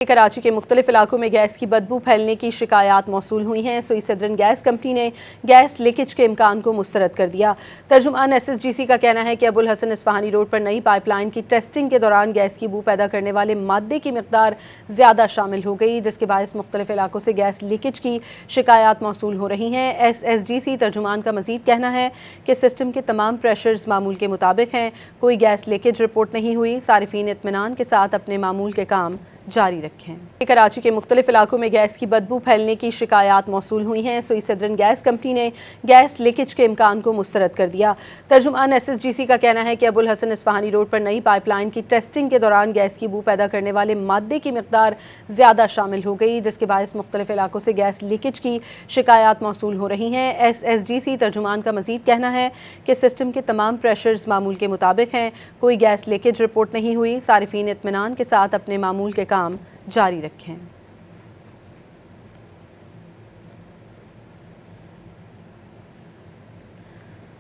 कराची के मुख्तलिफ इलाकों में गैस की बदबू फैलने की शिकायत मौसूल हुई हैं। सोई सदरन गैस कंपनी ने गैस लीकेज के इम्कान को मुस्तरद कर दिया। तर्जुमान SSGC का कहना है कि अबुल हसन इस्फहानी रोड पर नई पाइपलाइन की टेस्टिंग के दौरान गैस की बू पैदा करने वाले मादे की मिकदार ज़्यादा शामिल हो गई, जिसके बायस मुख्तलिफ इलाकों से गैस लीकेज की शिकायत मौसूल हो रही हैं। SSGC तर्जुमान का मज़ीद कहना है कि सिस्टम के तमाम प्रेशर्स मामूल के मुताबिक हैं, कोई गैस लीकेज रिपोर्ट नहीं हुई। सारिफीन इत्मीनान के साथ अपने मामूल के काम जारी रखें। कराची के मुख्तलिफ इलाकों में गैस की बदबू फैलने की शिकायत मौसूल हुई हैं। सोई सदरन गैस कंपनी ने गैस लीकेज के इम्कान को मुस्तरद कर दिया। तर्जुमान SSGC का कहना है कि अबुल हसन इस्फहानी रोड पर नई पाइपलाइन की टेस्टिंग के दौरान गैस की बू पैदा करने वाले मादे की मिकदार ज़्यादा शामिल हो गई, जिसके बायस मुख्तलिफ इलाकों से गैस लीकेज की शिकायत मौसूल हो रही हैं। SSGC तर्जुमान का मज़ीद कहना है कि सिस्टम के तमाम प्रेशर्स मामूल के मुताबिक हैं, कोई गैस लीकेज रिपोर्ट नहीं हुई। सारिफीन इत्मीनान के साथ अपने मामूल के काम जारी रखें।